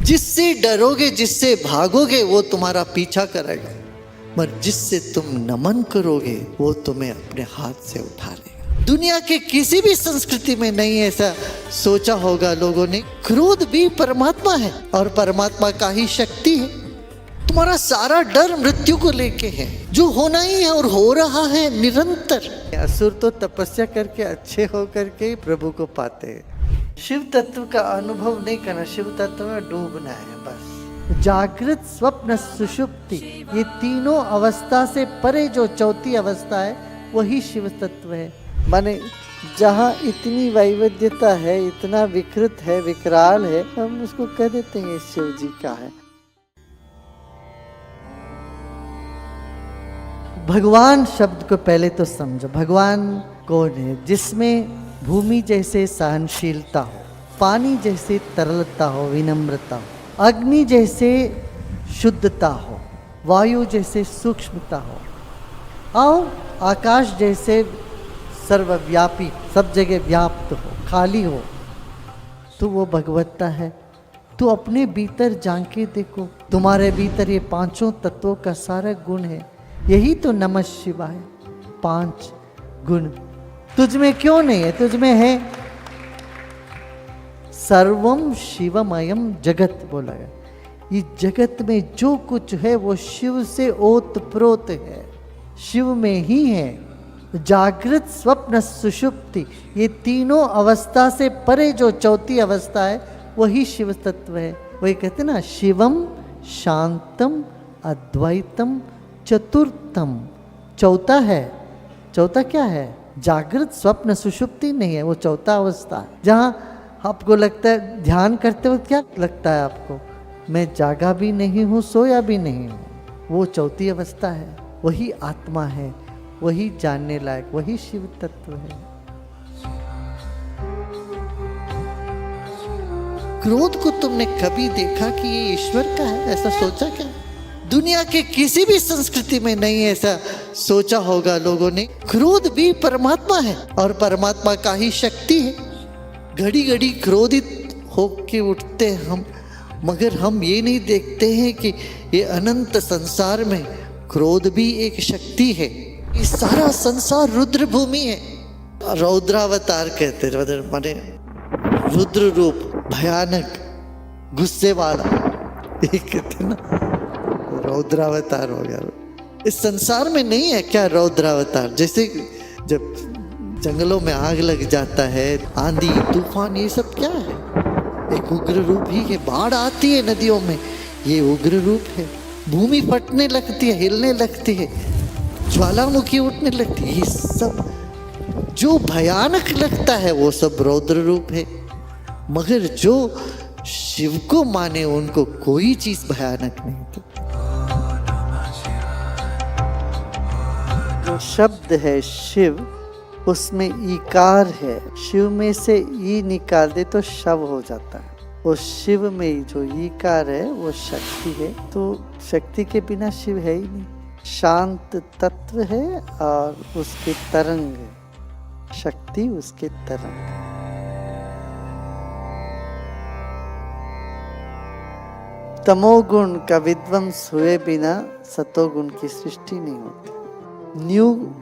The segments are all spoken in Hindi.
जिससे डरोगे, जिससे भागोगे, वो तुम्हारा पीछा करेगा, मगर जिससे तुम नमन करोगे वो तुम्हें अपने हाथ से उठा लेगा। दुनिया के किसी भी संस्कृति में नहीं ऐसा सोचा होगा लोगों ने। क्रोध भी परमात्मा है और परमात्मा का ही शक्ति है। तुम्हारा सारा डर मृत्यु को लेके है, जो होना ही है और हो रहा है निरंतर। असुर तो तपस्या करके अच्छे होकर के प्रभु को पाते हैं। शिव तत्व का अनुभव नहीं करना, शिव तत्व में डूबना है बस। जागृत, स्वप्न, सुषुप्ति, ये तीनों अवस्था से परे जो चौथी अवस्था है वही शिव तत्व है। माने जहाँ इतनी वैविध्यता है, इतना विकृत है, विकराल है, हम उसको कह देते हैं शिव जी का है। भगवान शब्द को पहले तो समझो। भगवान कौन है? जिसमें भूमि जैसे सहनशीलता हो, पानी जैसे तरलता हो, विनम्रता हो, अग्नि जैसे शुद्धता हो, वायु जैसे सूक्ष्मता हो, और आकाश जैसे सर्वव्यापी, सब जगह व्याप्त हो, खाली हो, तो वो भगवत्ता है। तो अपने भीतर झांक के देखो, तुम्हारे भीतर ये पांचों तत्वों का सारा गुण है। यही तो नमः शिवाय, 5 गुण। तुझ में क्यों नहीं है? तुझ में है। सर्वम शिवमयम जगत बोला है। इस जगत में जो कुछ है वो शिव से ओतप्रोत है, शिव में ही है। जागृत, स्वप्न, सुषुप्ति, ये तीनों अवस्था से परे जो चौथी अवस्था है वही शिव तत्व है। वही कहते ना, शिवम शांतम अद्वैतम चतुर्थम। चौथा है। चौथा क्या है? जागृत, स्वप्न, सुषुप्ति नहीं है, वो चौथा अवस्था है। जहाँ आपको लगता है, ध्यान करते वक्त क्या लगता है आपको? मैं जागा भी नहीं हूँ, सोया भी नहीं हूँ। वो चौथी अवस्था है। वही आत्मा है, वही जानने लायक, वही शिव तत्व है। क्रोध को तुमने कभी देखा कि ये ईश्वर का है? ऐसा सोचा क्या? दुनिया के किसी भी संस्कृति में नहीं ऐसा सोचा होगा लोगों ने। क्रोध भी परमात्मा है और परमात्मा का ही शक्ति है। घड़ी घड़ी क्रोधित होके उठते हम, मगर हम ये नहीं देखते हैं कि ये अनंत संसार में क्रोध भी एक शक्ति है। ये सारा संसार रुद्र भूमि है। रौद्रावतार कहते हैं, माने रुद्र रूप, भयानक, गुस्से वाला, ये कहते ना, रौद्रावतार हो गया। इस संसार में नहीं है क्या रौद्रावतार? जैसे जब जंगलों में आग लग जाता है, आंधी तूफान, ये सब क्या है? एक उग्र रूप ही है। बाढ़ आती है नदियों में, ये उग्र रूप है। भूमि फटने लगती है, हिलने लगती है, ज्वालामुखी उठने लगती है, ये सब जो भयानक लगता है वो सब रौद्र रूप है। मगर जो शिव को माने उनको कोई चीज भयानक नहीं थी। जो शब्द है शिव, उसमें ईकार है। शिव में से ई निकाल दे तो शव हो जाता है। वो शिव में जो ईकार है वो शक्ति है। तो शक्ति के बिना शिव है ही नहीं। शांत तत्व है और उसके तरंग है, शक्ति उसके तरंग। तमोगुण का विध्वंस हुए बिना सतोगुण की सृष्टि नहीं होती। नींव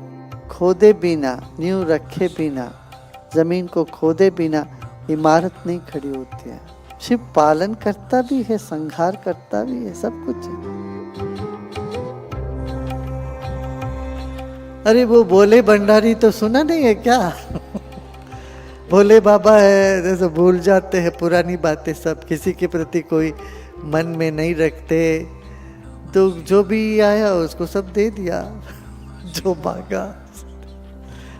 खोदे बिना, नींव रखे बिना, जमीन को खोदे बिना इमारत नहीं खड़ी होती है। शिव पालन करता भी है, संहार करता भी है, सब कुछ है। अरे वो भोले भंडारी तो सुना नहीं है क्या? भोले बाबा है, जैसे भूल जाते हैं पुरानी बातें, सब किसी के प्रति कोई मन में नहीं रखते। तो जो भी आया उसको सब दे दिया, जो मांगा।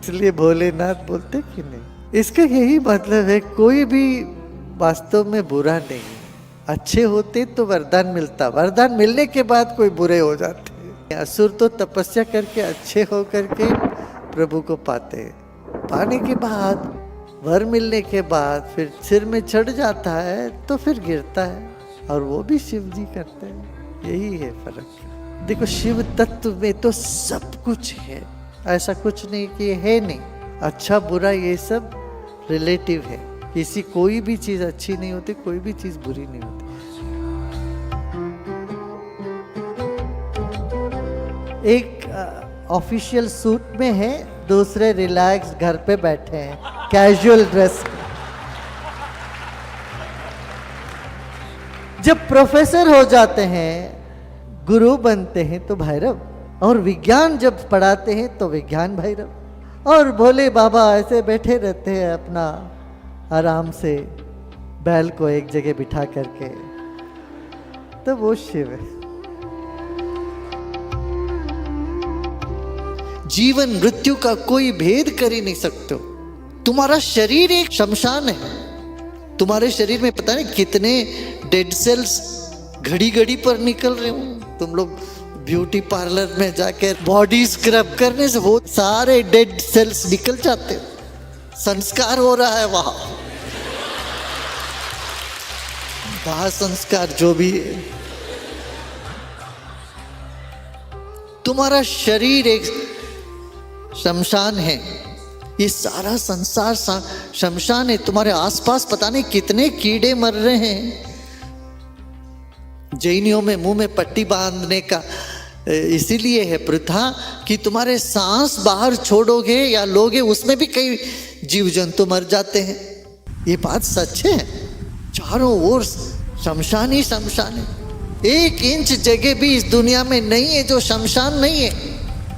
इसलिए भोलेनाथ बोलते कि नहीं। इसका यही मतलब है, कोई भी वास्तव में बुरा नहीं। अच्छे होते तो वरदान मिलता, वरदान मिलने के बाद कोई बुरे हो जाते। असुर तो तपस्या करके अच्छे हो करके प्रभु को पाते हैं। पाने के बाद, वर मिलने के बाद फिर सिर में चढ़ जाता है तो फिर गिरता है, और वो भी शिव जी करते हैं। यही है फर्क। देखो, शिव तत्व में तो सब कुछ है, ऐसा कुछ नहीं कि है नहीं। अच्छा बुरा ये सब रिलेटिव है। किसी कोई भी चीज़ अच्छी नहीं होती, कोई भी चीज़ बुरी नहीं होती। एक ऑफिशियल सूट में है, दूसरे रिलैक्स घर पे बैठे हैं, कैजुअल ड्रेस। जब प्रोफेसर हो जाते हैं, गुरु बनते हैं तो भैरव, और विज्ञान जब पढ़ाते हैं तो विज्ञान भैरव, और भोले बाबा ऐसे बैठे रहते हैं अपना आराम से बैल को एक जगह बिठा करके, तो वो शिव है। जीवन मृत्यु का कोई भेद कर ही नहीं सकते हो। तुम्हारा शरीर एक शमशान है। तुम्हारे शरीर में पता नहीं कितने डेड सेल्स घड़ी घड़ी पर निकल रहे हो। तुम लोग ब्यूटी पार्लर में जाकर बॉडी स्क्रब करने से वो सारे डेड सेल्स निकल जाते हो, संस्कार हो रहा है वहां, दाह संस्कार जो भी है। तुम्हारा शरीर एक शमशान है, ये सारा संसार शमशान है। तुम्हारे आसपास पता नहीं कितने कीड़े मर रहे हैं। जैनियों में मुंह में पट्टी बांधने का इसीलिए है प्रथा कि तुम्हारे सांस बाहर छोड़ोगे या लोगे उसमें भी कई जीव जंतु मर जाते हैं। ये बात सच है। चारों ओर शमशान ही शमशान है। 1 इंच जगह भी इस दुनिया में नहीं है जो शमशान नहीं है।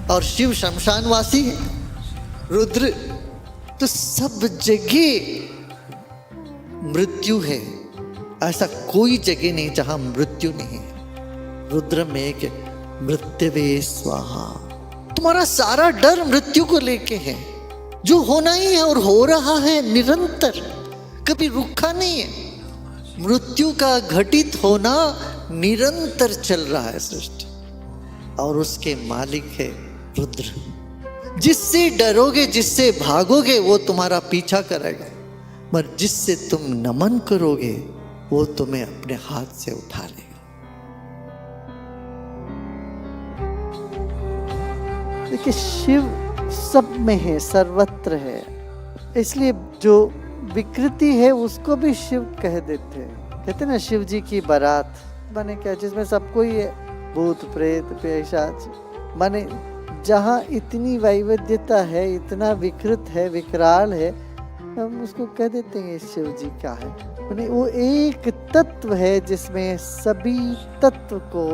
और शिव शमशानवासी है, रुद्र। तो सब जगह मृत्यु है, ऐसा कोई जगह नहीं जहां मृत्यु नहीं है। रुद्र में एक मृत्युवे स्वाहा। तुम्हारा सारा डर मृत्यु को लेके है, जो होना ही है और हो रहा है निरंतर, कभी रुका नहीं है। मृत्यु का घटित होना निरंतर चल रहा है सृष्टि, और उसके मालिक है रुद्र। जिससे डरोगे, जिससे भागोगे, वो तुम्हारा पीछा करेगा, मगर जिससे तुम नमन करोगे वो तुम्हें अपने हाथ से उठा लेगा। देखिए, शिव सब में है, सर्वत्र है, इसलिए जो विकृति है उसको भी शिव कह देते हैं। कहते हैं ना, शिव जी की बारात माने क्या, जिसमें सब कोई है, भूत प्रेत पिशाच, माने जहाँ इतनी वैविध्यता है, इतना विकृत है, विकराल है, हम उसको कह देते हैं शिव जी का है। माने वो एक तत्व है जिसमें सभी तत्व को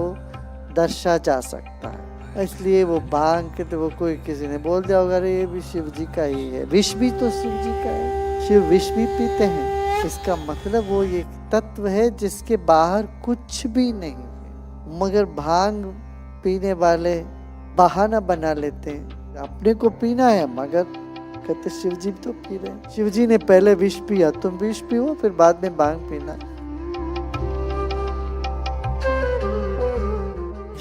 दर्शा जा सकता है। इसलिए वो भांग के तो वो कोई किसी ने बोल दिया होगा, अरे ये भी शिव जी का ही है। विष भी तो शिव जी का है, शिव विष भी पीते हैं। इसका मतलब वो एक तत्व है जिसके बाहर कुछ भी नहीं है। मगर भांग पीने वाले बहाना बना लेते हैं, अपने को पीना है, मगर कहते शिव जी तो पी रहे हैं। शिव जी ने पहले विष पिया, तुम विष पियो, फिर बाद में भांग पीना।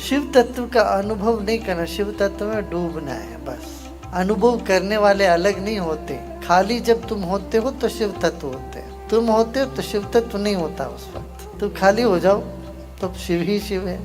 शिव तत्व का अनुभव नहीं करना, शिव तत्व में डूबना है बस। अनुभव करने वाले अलग नहीं होते। खाली जब तुम होते हो तो शिव तत्व होते हैं, तुम होते हो तो शिव तत्व नहीं होता। उस वक्त तुम खाली हो जाओ तो शिव ही शिव है।